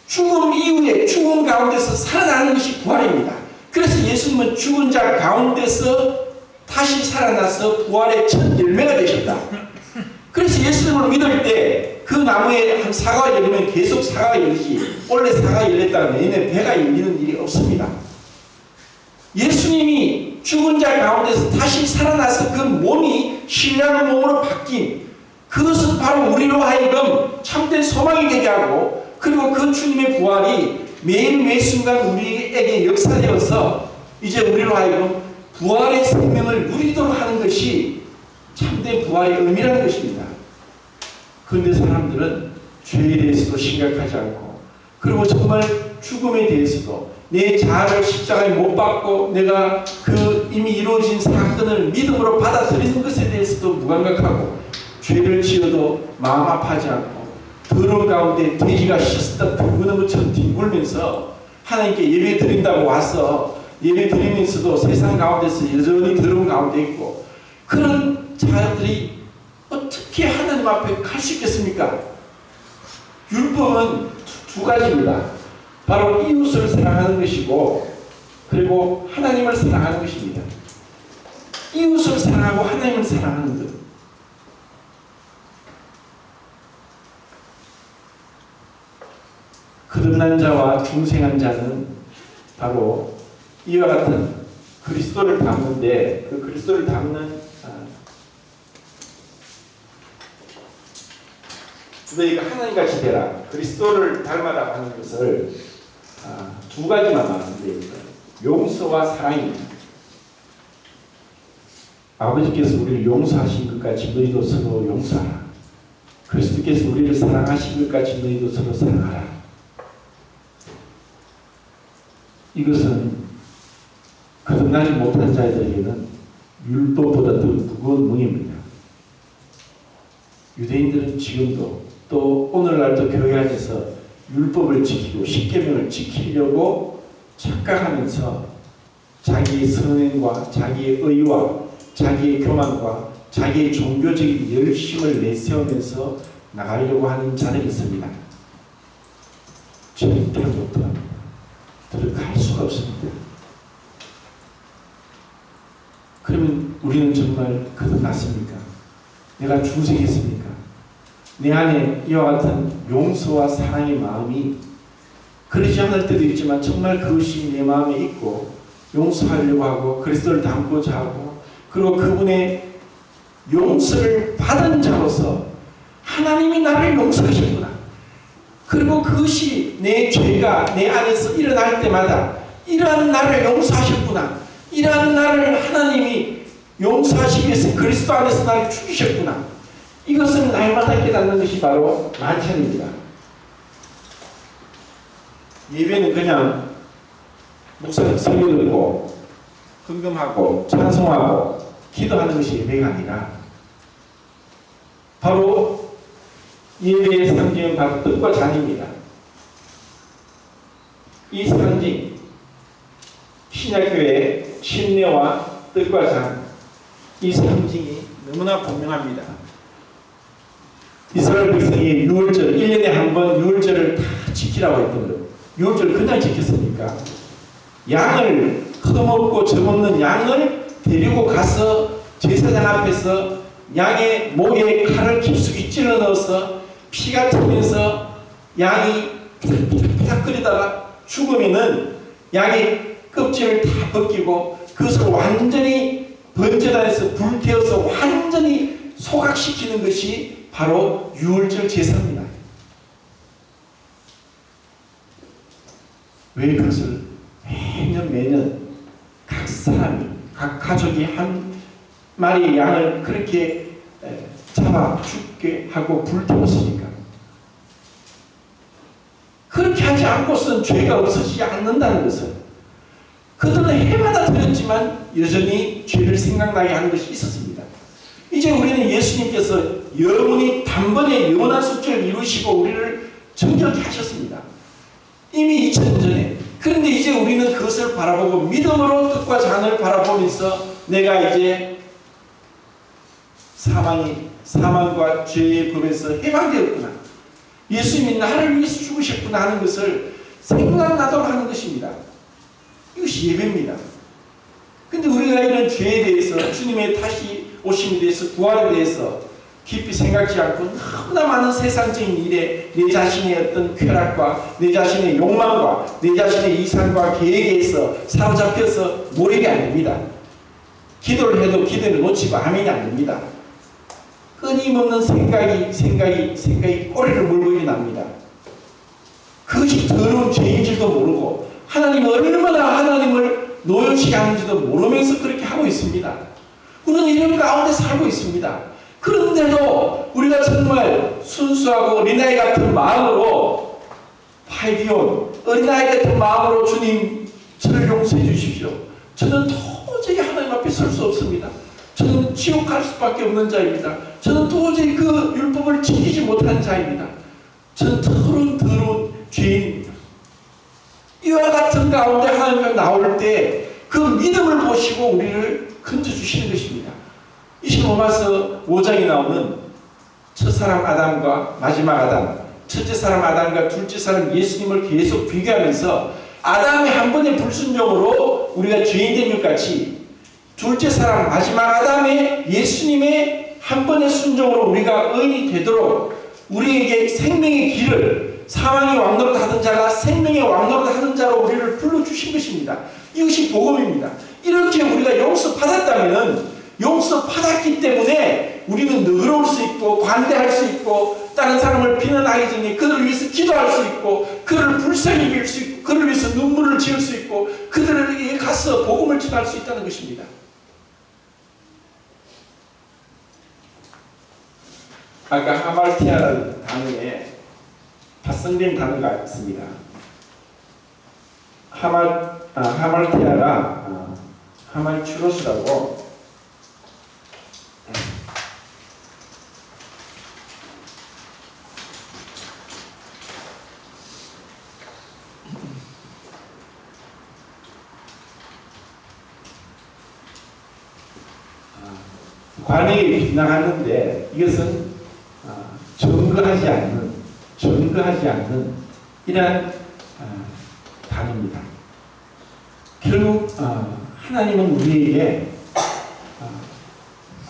죽음 이후에 죽음 가운데서 살아나는 것이 부활입니다. 그래서 예수님은 죽은 자 가운데서 다시 살아나서 부활의 첫 열매가 되셨다. 그래서 예수님을 믿을 때 그 나무에 한 사과가 열리면 계속 사과가 열리지, 원래 사과가 열렸다가 내년에 배가 열리는 일이 없습니다. 예수님이 죽은 자 가운데서 다시 살아나서 그 몸이 신령한 몸으로 바뀐 그것은 바로 우리로 하여금 참된 소망이 되게 하고, 그리고 그 주님의 부활이 매일 순간 우리에게 역사되어서 이제 우리로 하여금 부활의 생명을 누리도록 하는 것이 참된 부활의 의미라는 것입니다. 그런데 사람들은 죄에 대해서도 심각하지 않고, 그리고 정말 죽음에 대해서도 내 자아를 십자가에 못 박고 내가 그 이미 이루어진 사건을 믿음으로 받아들이는 것에 대해서도 무감각하고, 죄를 지어도 마음 아파하지 않고 더러운 가운데 돼지가 씻었다 둥그는 것처럼 뒹굴면서 하나님께 예배 드린다고 와서 예배 드리면서도 세상 가운데서 여전히 더러운 가운데 있고, 그런 자들이 어떻게 하나님 앞에 갈 수 있겠습니까? 율법은 두 가지입니다. 바로 이웃을 사랑하는 것이고, 그리고 하나님을 사랑하는 것입니다. 이웃을 사랑하고 하나님을 사랑하는 것. 거듭난 자와 중생한 자는 바로 이와 같은 그리스도를 닮는데, 그 그리스도를 닮는 너희가 하나님같이 되라, 그리스도를 닮아라 하는 것을 두 가지만 말씀드립니다. 용서와 사랑입니다. 아버지께서 우리를 용서하신 것 같이 너희도 서로 용서하라. 그리스도께서 우리를 사랑하신 것 같이 너희도 서로 사랑하라. 이것은 거듭나지 못한 자들에게는 율법보다 더 무거운 무게입니다. 유대인들은 지금도 또 오늘날도 교회 안에서 율법을 지키고 십계명을 지키려고 착각하면서 자기의 선행과 자기의 의와 자기의 교만과 자기의 종교적인 열심을 내세우면서 나가려고 하는 자들이 있습니다. 절대 못 들어갑니다. 들어갈 수가 없습니다. 그러면 우리는 정말 거듭났습니까? 내가 중생했습니까? 내 안에 이와 같은 용서와 사랑의 마음이 그러지 않을 때도 있지만 정말 그것이 내 마음에 있고 용서하려고 하고 그리스도를 닮고자 하고, 그리고 그분의 용서를 받은 자로서 하나님이 나를 용서하셨구나, 그리고 그것이 내 죄가 내 안에서 일어날 때마다 이러한 나를 용서하셨구나, 이러한 나를 하나님이 용서하시기 위해서 그리스도 안에서 나를 죽이셨구나, 이것을 날마다 깨닫는 것이 바로 만찬입니다. 예배는 그냥 목사님 설교 듣고 헌금하고 찬송하고 기도하는 것이 예배가 아니라, 바로 예배의 상징은 바로 뜻과 잔입니다. 이 상징, 신약교회의 침례와 뜻과 잔, 이 상징이 너무나 분명합니다. 이스라엘 백성이 유월절, 1년에 한 번 유월절을 다 지키라고 했던 거예요. 유월절 그냥 지켰습니까? 양을, 흠없고 점없는 양을 데리고 가서 제사장 앞에서 양의 목에 칼을 깊숙이 찔러 넣어서 피가 튀면서 양이 탁탁탁 끓이다가 죽으면은 양의 껍질을 다 벗기고 그것을 완전히 번제단에서 불태워서 완전히 소각시키는 것이 바로 유월절 제사입니다. 왜 그것을 매년 각 사람이, 각 가족이 한 마리의 양을 그렇게 잡아 죽게 하고 불태웠습니까? 그렇게 하지 않고서는 죄가 없어지지 않는다는 것은, 그들은 해마다 드렸지만 여전히 죄를 생각나게 하는 것이 있었습니다. 이제 우리는 예수님께서 영원히 단번에 영원한 숙제를 이루시고 우리를 정결케 하셨습니다. 이미 2000년 전에. 그런데 이제 우리는 그것을 바라보고 믿음으로 뜻과 잔을 바라보면서 내가 이제 사망과 죄의 법에서 해방되었구나, 예수님이 나를 위해서 죽으셨구나 하는 것을 생각나도록 하는 것입니다. 이것이 예배입니다. 근데 우리가 이런 죄에 대해서, 주님의 다시 오심에 대해서, 부활에 대해서 깊이 생각지 않고 너무나 많은 세상적인 일에 내 자신의 어떤 쾌락과 내 자신의 욕망과 내 자신의 이상과 계획에서 사로잡혀서 몰입이 안 됩니다. 기도를 해도 기도를 놓치고 아멘이 안 됩니다. 끊임없는 생각이 꼬리를 물고 일어납니다. 그것이 더러운 죄인 줄도 모르고 하나님이 얼마나 하나님을 노여시 하는지도 모르면서 그렇게 하고 있습니다. 우리는 이런 가운데 살고 있습니다. 그런데도 우리가 정말 순수하고 어린아이 같은 마음으로 파이디온 어린아이 같은 마음으로 주님 저를 용서해 주십시오. 저는 도저히 하나님 앞에 설 수 없습니다. 저는 지옥 갈 수밖에 없는 자입니다. 저는 도저히 그 율법을 지키지 못한 자입니다. 저는 더러운 죄인입니다. 이와 같은 가운데 하나님이 나올 때 그 믿음을 보시고 우리를 건져주시는 것입니다. 이 로마서 5장에 나오는 첫사람 아담과 마지막 아담, 첫째 사람 아담과 둘째 사람 예수님을 계속 비교하면서 아담의 한 번의 불순종으로 우리가 죄인된 것 같이 둘째 사람 마지막 아담의 예수님의 한 번의 순종으로 우리가 의인이 되도록 우리에게 생명의 길을 사망의 왕노릇 하던 자가 생명의 왕노릇 하던 자로 우리를 불러주신 것입니다. 이것이 복음입니다. 이렇게 우리가 용서받았다면 용서받았기 때문에 우리는 너그러울 수 있고 관대할 수 있고 다른 사람을 비난하기 전에 그들을 위해서 기도할 수 있고 그들을 불쌍히 여길 수 있고 그들을 위해서 눈물을 지을 수 있고 그들에게 가서 복음을 전할 수 있다는 것입니다. 아까 하말티아라는 단어에 파생된 단어가 있습니다. 하말티아라 하말추로스라고 관행에 비난하는데 이것은 증거하지 않는 이러한 단어입니다. 결국 하나님은 우리에게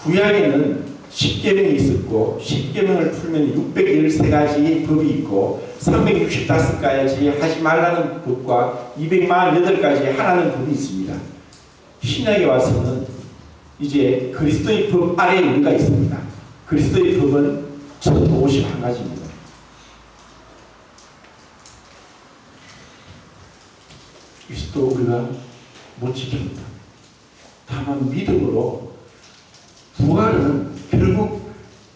구약에는 10계명이 있었고 10계명을 풀면 613가지 법이 있고 365가지 하지 말라는 법과 248가지 하라는 법이 있습니다. 신약에 와서는 이제 그리스도의 법 아래에 우리가 있습니다. 그리스도의 법은 1051가지입니다. 그리스도 우리가 못 지킵니다. 다만 믿음으로 부활은 결국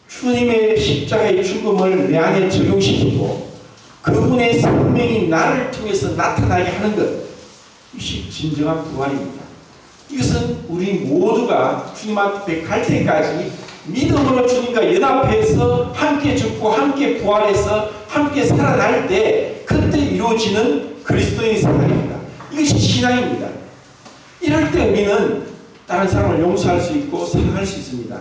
주님의 십자가의 죽음을 내 안에 적용시키고 그분의 생명이 나를 통해서 나타나게 하는 것, 이것이 진정한 부활입니다. 이것은 우리 모두가 주님 앞에 갈 때까지 믿음으로 주님과 연합해서 함께 죽고 함께 부활해서 함께 살아날 때 그때 이루어지는 그리스도의 생활입니다. 이것이 신앙입니다. 이럴 때 우리는 다른 사람을 용서할 수 있고 사랑할 수 있습니다.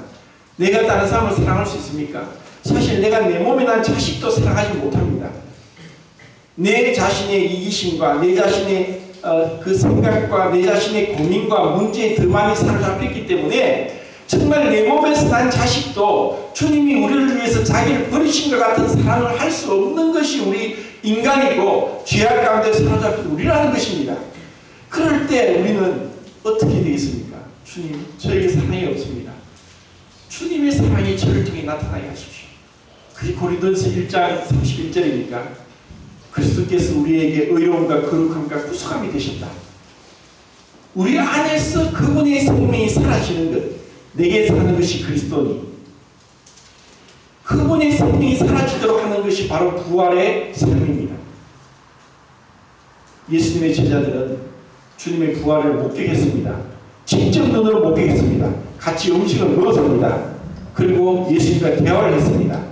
내가 다른 사람을 사랑할 수 있습니까? 사실 내가 내 몸에 난 자식도 사랑하지 못합니다. 내 자신의 이기심과 내 자신의 그 생각과 내 자신의 고민과 문제에 더 많이 사로잡혔기 때문에 정말 내 몸에서 난 자식도 주님이 우리를 위해서 자기를 버리신 것 같은 사랑을 할 수 없는 것이 우리 인간이고 죄악 가운데 사로잡힌 우리라는 것입니다. 그럴 때 우리는 어떻게 되겠습니까? 주님, 저에게 사랑이 없습니다. 주님의 사랑이 저를 통해 나타나게 하십시오. 그게 고린도전서 1장 31절이니까 그리스도께서 우리에게 의로움과 거룩함과 구속함이 되셨다. 우리 안에서 그분의 생명이 사라지는 것, 내게 사는 것이 그리스도니 그분의 생명이 사라지도록 하는 것이 바로 부활의 삶입니다. 예수님의 제자들은 주님의 부활을 목격했습니다. 직접 눈으로 목격했습니다. 같이 음식을 먹었습니다. 그리고 예수님과 대화를 했습니다.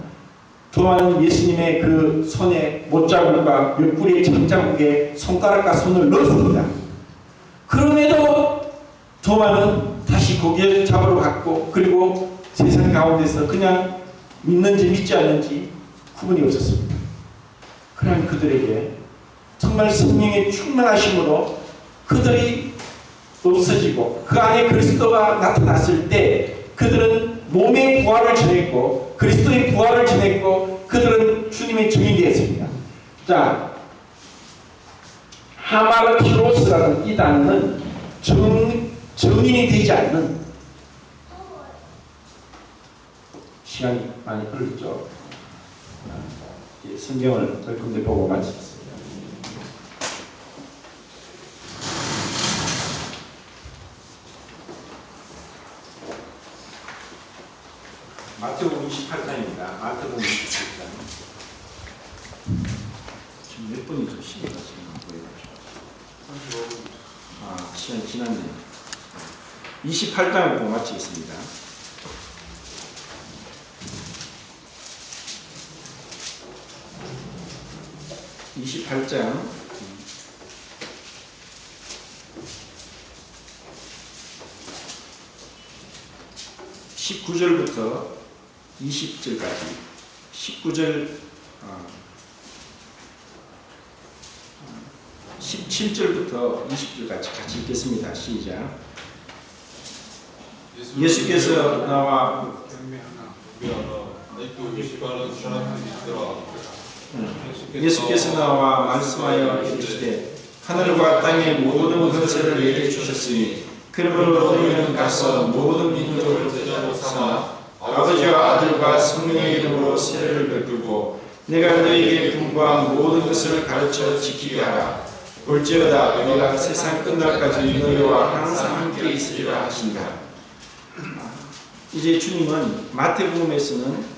도마는 예수님의 그 손에 못자국과 옆구리의 장자국에 손가락과 손을 넣었습니다. 그럼에도 도마는 다시 고개를 잡으러 갔고 그리고 세상 가운데서 그냥 믿는지 믿지 않는지 구분이 없었습니다. 그러나 그들에게 정말 성령의 충만하심으로 그들이 없어지고 그 안에 그리스도가 나타났을 때 그들은 몸의 부활을 전했고 그리스도의 부활을 전했고 그들은 주님의 증인이 되었습니다. 자, 하마르티로스라는 이 단어는 증인이 되지 않는, 시간이 많이 흘렀죠. 성경을 몇 군데 보고 마치겠습니다. 마태복음 28장입니다. 마태복음 28장. 지금 몇 분이죠? 시계가 지금 보여가지고. 시간이 지났네요. 28장을 보고 마치겠습니다. 28장 19절부터 20절까지 19절 17절부터 20절까지 같이 읽겠습니다. 시작. 예수께서 나와 말씀하여 이르시되 하늘과 땅의 모든 권세를 내게 주셨으니 그러므로 너희는 가서 모든 민족을 제자로 삼아 아버지와 아들과 성령의 이름으로 세례를 베풀고 내가 너희에게 분부한 모든 것을 가르쳐 지키게 하라. 볼지어다 너희가 세상 끝날까지 너희와 항상 함께 있으리라 하신다. 이제 주님은 마태복음에서는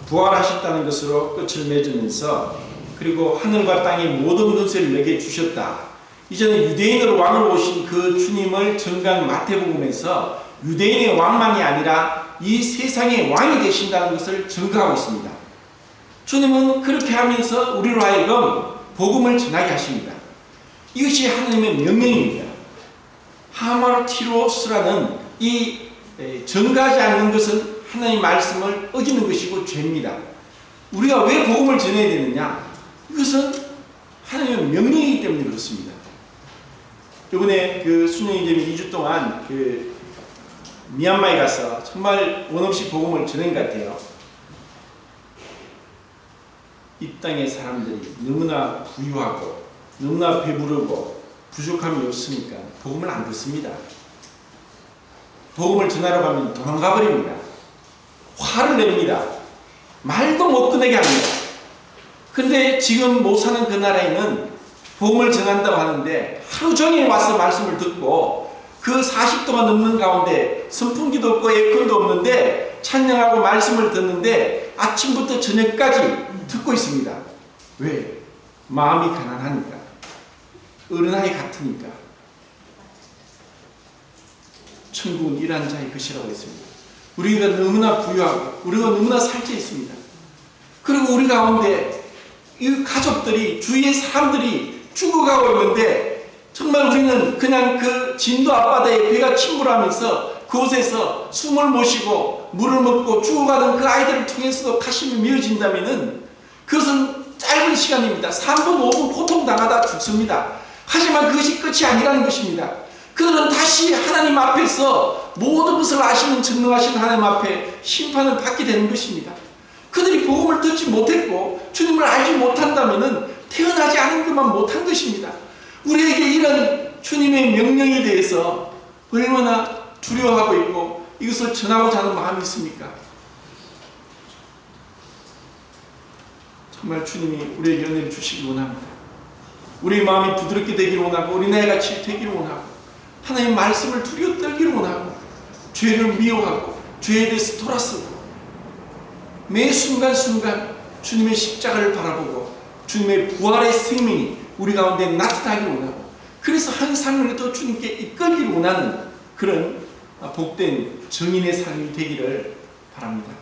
부활하셨다는 것으로 끝을 맺으면서 그리고 하늘과 땅의 모든 권세를 내게 주셨다. 이제는 유대인으로 왕으로 오신 그 주님을 전간 마태복음에서 유대인의 왕만이 아니라 이 세상의 왕이 되신다는 것을 증거하고 있습니다. 주님은 그렇게 하면서 우리로 하여금 복음을 전하게 하십니다. 이것이 하나님의 명령입니다. 하마르티로스라는 이 전가하지 않는 것은 하나님의 말씀을 어기는 것이고 죄입니다. 우리가 왜 복음을 전해야 되느냐? 이것은 하나님의 명령이기 때문에 그렇습니다. 이번에 그 순영이님이 2주 동안 그 미얀마에 가서 정말 원없이 복음을 전한 것 같아요. 이 땅의 사람들이 너무나 부유하고 너무나 배부르고 부족함이 없으니까 복음을 안 듣습니다. 복음을 전하러 가면 도망가 버립니다. 화를 냅니다. 말도 못 꺼내게 합니다. 근데 지금 못 사는 그 나라에는 복음을 전한다고 하는데 하루 종일 와서 말씀을 듣고 그 40도가 넘는 가운데 선풍기도 없고 에어컨도 없는데 찬양하고 말씀을 듣는데 아침부터 저녁까지 듣고 있습니다. 왜? 마음이 가난하니까. 어린아이 같으니까. 천국은 일한 자의 것이라고 했습니다. 우리가 너무나 부유하고 우리가 너무나 살쪄 있습니다. 그리고 우리 가운데 이 가족들이 주위의 사람들이 죽어가고 있는데 정말 우리는 그냥 그 진도 앞바다에 배가 침몰하면서 그곳에서 숨을 못 쉬고 물을 먹고 죽어가는 그 아이들을 통해서도 가슴이 미어진다면은 그것은 짧은 시간입니다. 3분 5분 고통당하다 죽습니다. 하지만 그것이 끝이 아니라는 것입니다. 그들은 다시 하나님 앞에서 모든 것을 아시는 전능하신 하나님 앞에 심판을 받게 되는 것입니다. 그들이 복음을 듣지 못했고 주님을 알지 못한다면 태어나지 않은 것만 못한 것입니다. 우리에게 이런 주님의 명령에 대해서 얼마나 두려워하고 있고 이것을 전하고자 하는 마음이 있습니까? 정말 주님이 우리에게 은혜를 주시기 원합니다. 우리의 마음이 부드럽게 되기를 원하고 어린아이같이 되기를 원하고 하나님 말씀을 두려워 떨기를 원하고 죄를 미워하고 죄에 대해서 돌아서고 매 순간순간 주님의 십자가를 바라보고 주님의 부활의 생명이 우리 가운데 나타나기를 원하고 그래서 한 삶을 더 주님께 이끌기를 원하는 그런 복된 증인의 삶이 되기를 바랍니다.